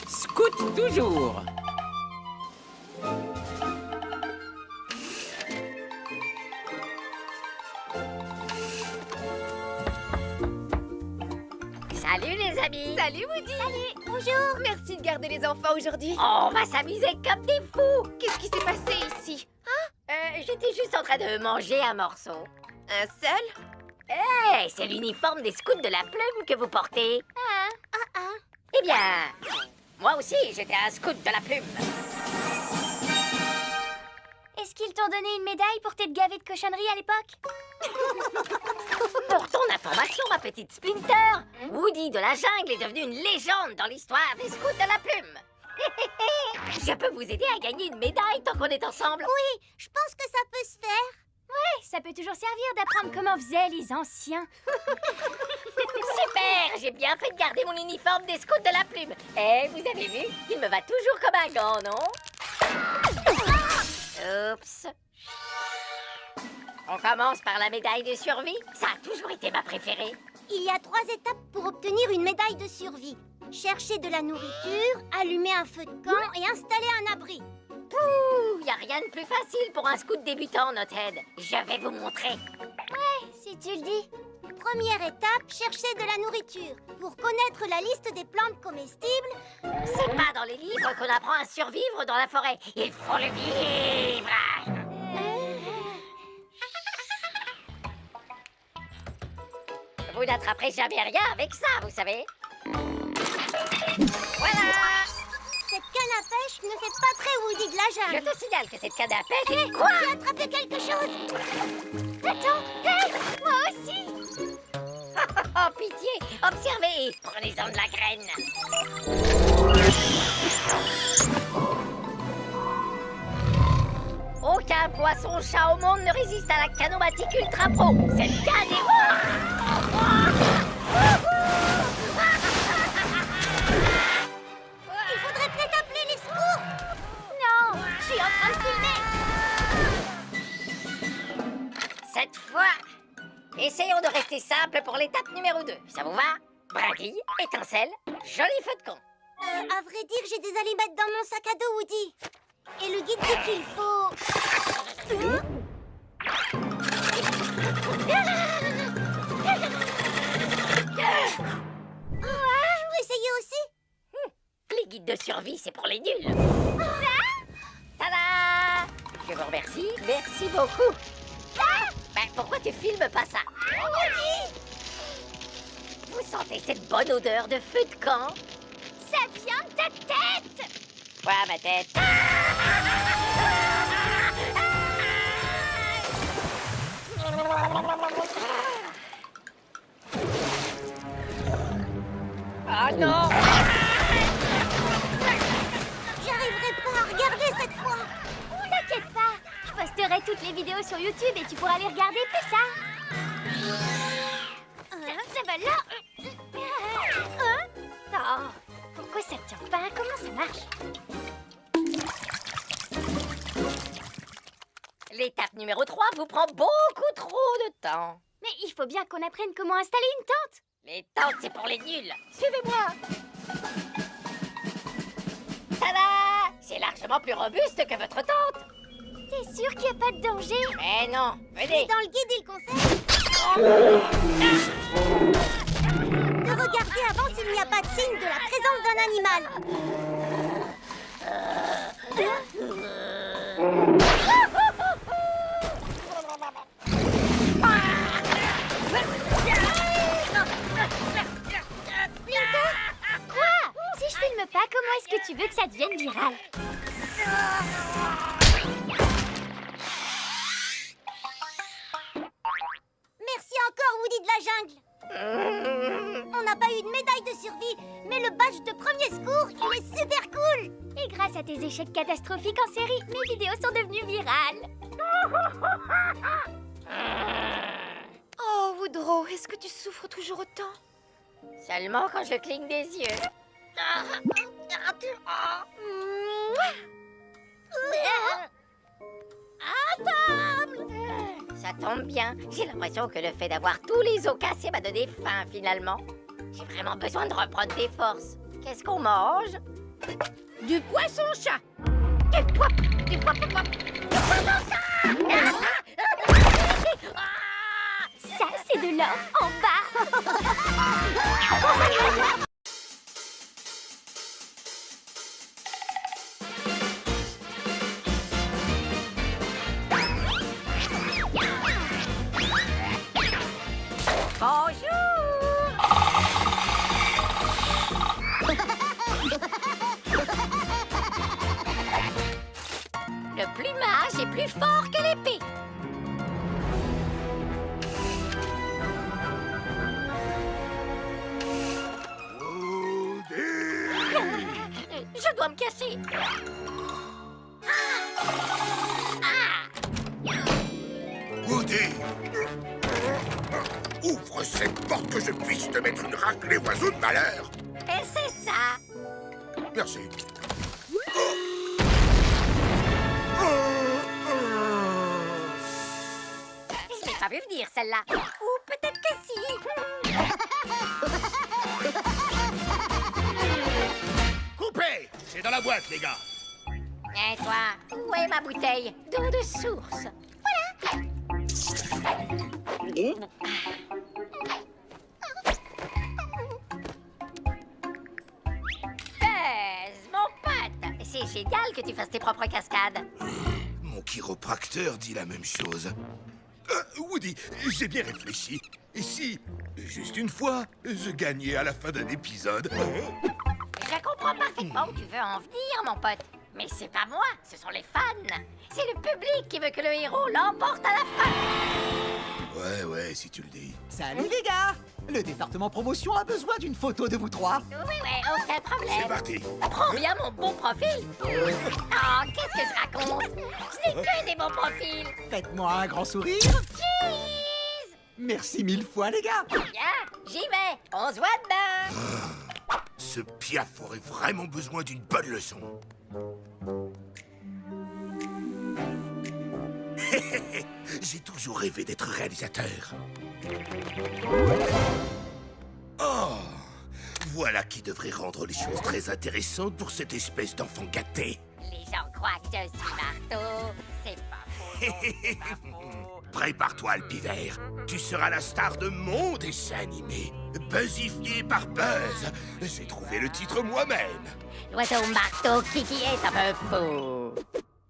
Scout toujours. Salut les amis. Salut Woody. Salut, bonjour. Merci de garder les enfants aujourd'hui. On va s'amuser comme des fous. Qu'est-ce qui s'est passé ici? J'étais juste en train de manger un morceau. Un seul? Hey, c'est l'uniforme des scouts de la plume que vous portez. Eh bien, moi aussi, j'étais un scout de la plume. Est-ce qu'ils t'ont donné une médaille pour t'être gavé de cochonneries à l'époque? Pour ton information, ma petite Splinter, Woody de la jungle est devenu une légende dans l'histoire des scouts de la plume. Je peux vous aider à gagner une médaille tant qu'on est ensemble. Oui, je pense que ça peut se faire. Ouais, ça peut toujours servir d'apprendre comment faisaient les anciens. Super, j'ai bien fait de garder mon uniforme des scouts de la plume. Et vous avez vu, il me va toujours comme un gant, non? Oups. On commence par la médaille de survie. Ça a toujours été ma préférée. Il y a 3 étapes pour obtenir une médaille de survie. Chercher de la nourriture, allumer un feu de camp et installer un abri. Pouh, y a rien de plus facile pour un scout débutant, Nothead. Je vais vous montrer. Ouais, si tu le dis. Première étape, chercher de la nourriture. Pour connaître la liste des plantes comestibles, C'est pas dans les livres qu'on apprend à survivre dans la forêt. Il faut le vivre. Vous n'attraperez jamais rien avec ça, vous savez. Voilà. cette canne à pêche ne fait pas très Woody de la Je jungle. te signale que cette canne à pêche... Hé, Quoi? j'ai attrapé quelque chose. Attends, hé, moi aussi. Oh, pitié! Observez! Prenez-en de la graine! Aucun poisson-chat au monde ne résiste à la canomatique ultra pro! Cette canne est... Il faudrait peut-être appeler les secours. Non, je suis en train de filmer. Cette fois, essayons de rester simple pour l'étape numéro 2. Ça vous va? Brindille, étincelle, joli feu de camp. À vrai dire, j'ai des allumettes dans mon sac à dos, Woody. Et le guide dit qu'il faut... Je peux essayer aussi? Les guides de survie, c'est pour les nuls. Tada! Je vous remercie. Merci beaucoup. Ben, pourquoi tu filmes pas ça? Vous sentez cette bonne odeur de feu de camp? Ça vient de ta tête. Quoi, ma tête? Ah non! J'arriverai pas à regarder cette fois. T'inquiète pas, je posterai toutes les vidéos sur YouTube et tu pourras les regarder plus tard. Ça va là. Oh, pourquoi ça tient pas? Comment ça marche? L'étape numéro 3 vous prend beaucoup trop de temps. Mais il faut bien qu'on apprenne comment installer une tente. Les tentes, c'est pour les nuls. Suivez-moi. Tada! C'est largement plus robuste que votre tente. T'es sûr qu'il n'y a pas de danger? Mais non, venez. Dans le guide, il conseille de regarder avant s'il n'y a pas de signe de la présence d'un animal. Quoi? Si je filme pas, comment est-ce que tu veux que ça devienne viral? Merci encore, Woody de la jungle. On n'a pas eu de médaille de survie, mais le badge de premier secours, il est super cool. Et grâce à tes échecs catastrophiques en série, mes vidéos sont devenues virales. Oh, Woodrow, est-ce que tu souffres toujours autant? Seulement quand je cligne des yeux. Ça tombe bien. J'ai l'impression que le fait d'avoir tous les os cassés m'a donné faim, finalement. J'ai vraiment besoin de reprendre des forces. Qu'est-ce qu'on mange? Du poisson-chat. Du poisson-chat! Ça, c'est de l'or en bas. Le plumage est plus fort que l'épée. Je dois me cacher. Woody! Ouvre cette porte que je puisse te mettre une raclée oiseau de malheur! Et c'est ça. Merci. Je l'ai pas vu venir, celle-là. Ou peut-être que si. Coupé! C'est dans la boîte, les gars! Et toi, où est ma bouteille d'eau de source? Mon pote! C'est génial que tu fasses tes propres cascades. Mon chiropracteur dit la même chose. Woody, j'ai bien réfléchi. Et si, juste une fois, je gagnais à la fin d'un épisode? Je comprends parfaitement où tu veux en venir, mon pote. Mais c'est pas moi, ce sont les fans. C'est le public qui veut que le héros l'emporte à la fin. Ouais, si tu le dis. Salut les gars! Le département promotion a besoin d'une photo de vous trois. Oui, aucun C'est problème. parti. Prends bien mon bon profil. Oh, qu'est-ce que je raconte? Je n'ai que des bons profils. Faites-moi un grand sourire. Cheese! Merci mille fois les gars. Bien, j'y vais. On se voit demain. Ce Piaf aurait vraiment besoin d'une bonne leçon. J'ai toujours rêvé d'être réalisateur. Oh, voilà qui devrait rendre les choses très intéressantes pour cette espèce d'enfant gâté. Les gens croient que je suis marteau. C'est pas faux. non, c'est pas faux. Prépare-toi, Alpivert. Tu seras la star de mon dessin animé. Buzzifié par Buzz. J'ai trouvé le titre moi-même. L'oiseau marteau Kiki est un peu fou.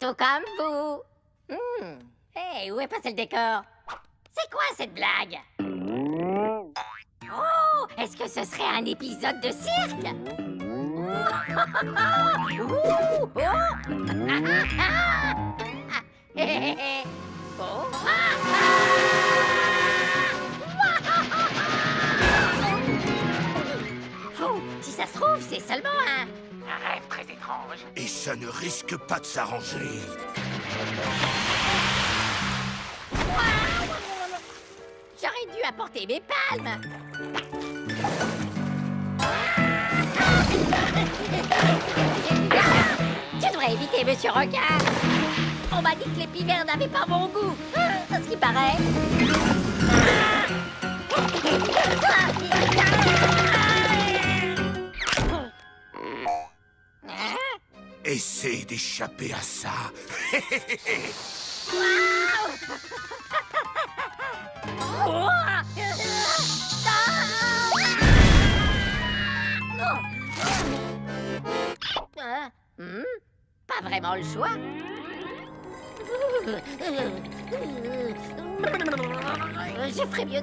Tout comme vous. Hey, où est passé le décor? C'est quoi cette blague? Oh, est-ce que ce serait un épisode de cirque? Ouh, oh. Oh. Oh, si ça se trouve, c'est seulement un rêve très étrange. Et ça ne risque pas de s'arranger. J'aurais dû apporter mes palmes. Tu devrais éviter Monsieur Requin. On m'a dit que les pivers n'avaient pas bon goût. À ce qui paraît. Essaie d'échapper à ça. Pas vraiment le choix. Je ferais mieux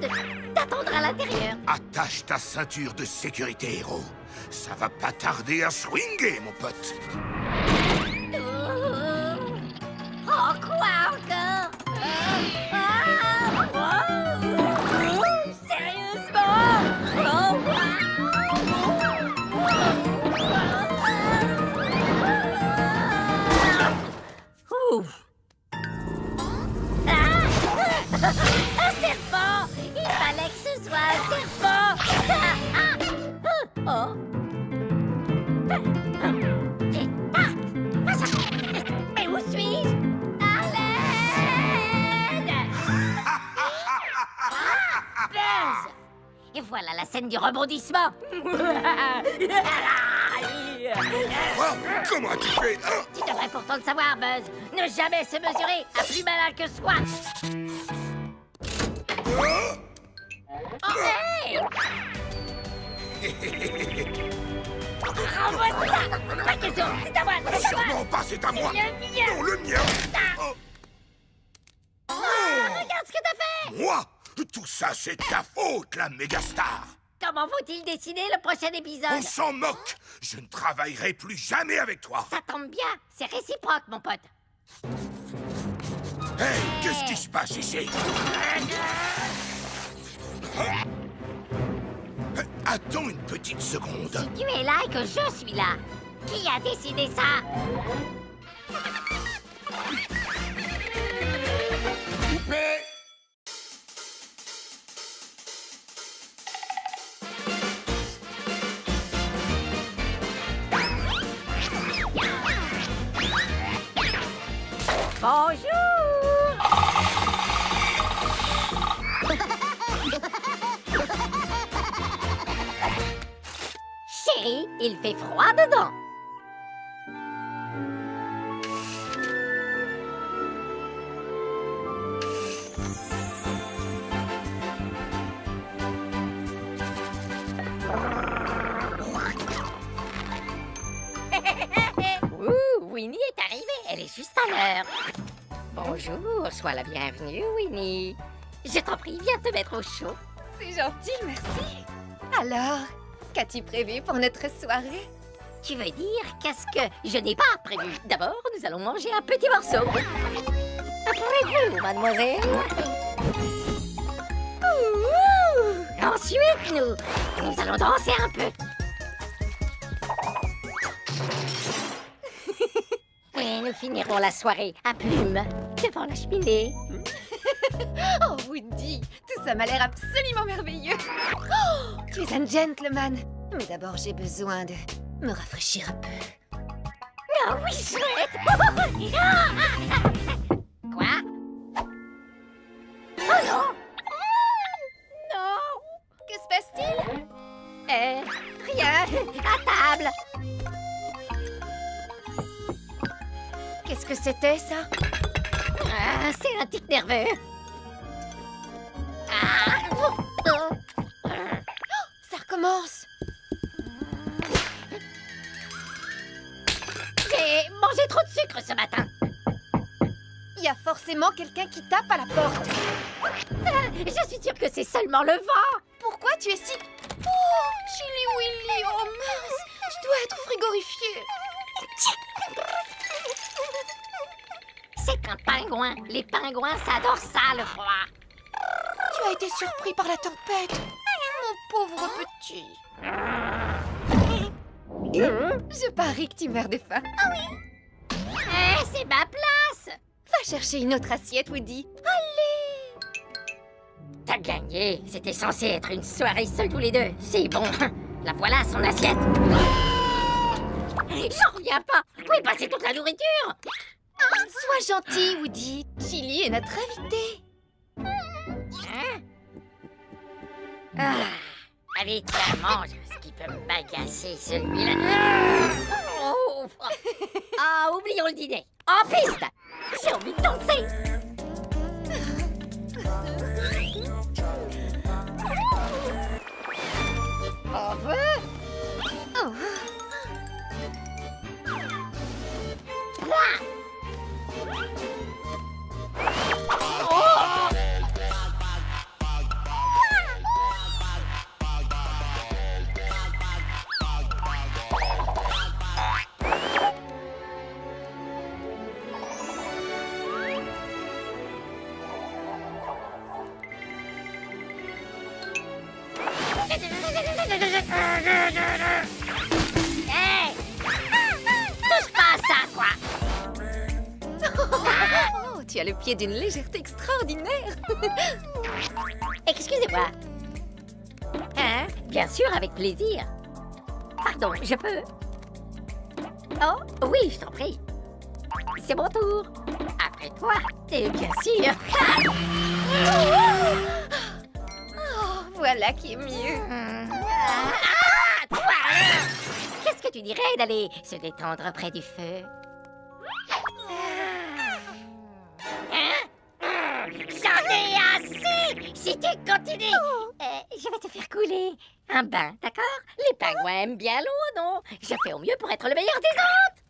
d'attendre à l'intérieur. Attache ta ceinture de sécurité, héros. Ça va pas tarder à swinguer, mon pote. Oh, quoi encore? Sérieusement? Un serpent! Il fallait que ce soit un serpent! Oh! Buzz! Et voilà la scène du rebondissement. Quoi? Comment as-tu fait, hein? Tu devrais pourtant le savoir, Buzz. Ne jamais se mesurer à plus malin que soi. Oh, hey! Renvoie ça! Pas question, c'est à moi, c'est à moi! Non, pas c'est à moi! C'est le mien! Non, le mien! Oh, Ah, regarde ce que t'as fait! moi? Tout ça, c'est ta faute, la mégastar! Comment faut-il dessiner le prochain On épisode? s'en moque! Je ne travaillerai plus jamais avec toi! Ça tombe bien, c'est réciproque, mon pote. Hey, qu'est-ce qui se passe ici? Attends une petite seconde. Tu es là et que je suis là. Qui a décidé ça? Poupée! Bonjour! Chérie, il fait froid dedans. Ouh, Winnie est arrivée, elle est juste à l'heure. Bonjour, sois la bienvenue, Winnie. Je t'en prie, viens te mettre au chaud. C'est gentil, merci. Alors, qu'as-tu prévu pour notre soirée? Tu veux dire qu'est-ce que je n'ai pas prévu? D'abord, nous allons manger un petit morceau. Après vous, mademoiselle. Ouh! Ensuite, nous allons danser un peu. Et nous finirons la soirée à plumes devant la cheminée. Oh, Woody, tout ça m'a l'air absolument merveilleux. Oh, tu es un gentleman. Mais d'abord, j'ai besoin de me rafraîchir un peu. Ah oui, chouette! Quoi? Oh non! Non! Que se passe-t-il? Rien! À table! Qu'est-ce que c'était, ça? Ah, c'est un tic nerveux! Ah! Ça recommence. J'ai mangé trop de sucre ce matin! Il y a forcément quelqu'un qui tape à la porte. Je suis sûre que c'est seulement le vent! Pourquoi tu es si... Oh, Chili Willy, oh mince, tu dois être frigorifié. C'est un pingouin! Les pingouins, ça adore ça, le froid! Tu as été surpris par la tempête. Mon pauvre petit. Je parie que tu meurs de faim. C'est ma place! Va chercher une autre assiette, Woody. T'as gagné! C'était censé être une soirée seuls tous les deux. C'est bon. La voilà, son assiette. J'en reviens pas! Où est passée toute la nourriture? Sois gentil, Woody. Chili est notre invité. Hein? Allez, tiens, mange. Ce qui peut m'agacer, celui-là. Oh. Ah, oublions le dîner. En piste! J'ai envie de danser! On veut? Oh. Hey! Touche pas à ça, quoi! Oh, tu as le pied d'une légèreté extraordinaire. Excusez-moi. Hein? Bien sûr, avec plaisir. Pardon, je peux? Oh, oui, je t'en prie. C'est mon tour. Après toi, et bien sûr. Oh, voilà qui est mieux. Toi alors! Qu'est-ce que tu dirais d'aller se détendre près du feu? J'en ai assez! Si tu continues, je vais te faire couler un bain, d'accord? Les pingouins aiment bien l'eau, non? Je fais au mieux pour être le meilleur des autres!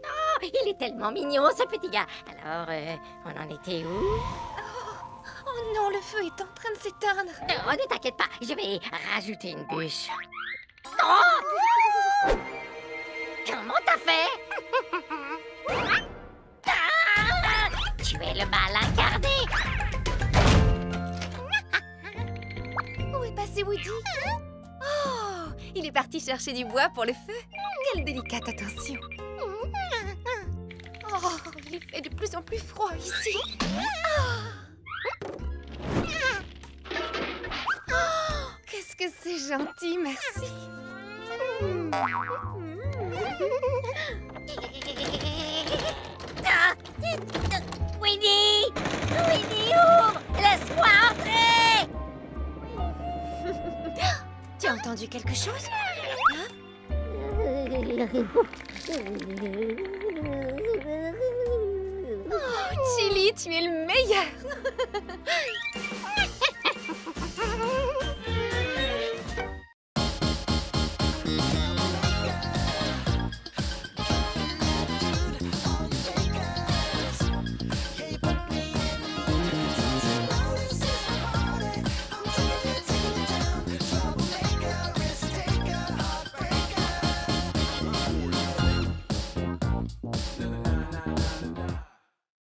Oh, il est tellement mignon, ce petit gars. Alors, on en était où? Oh non, le feu est en train de s'éteindre. Oh, ne t'inquiète pas, je vais rajouter une bûche. Oh! Comment t'as fait? Ah! Tu es le mal incarné. Où est passé Woody? Oh, il est parti chercher du bois pour le feu. Quelle délicate attention. Oh, il fait de plus en plus froid ici. Oh, qu'est-ce que c'est gentil, merci. Winnie! Winnie, ouvre! Laisse-moi entrer! Tu as entendu quelque chose? Oh, Chili, tu es le meilleur.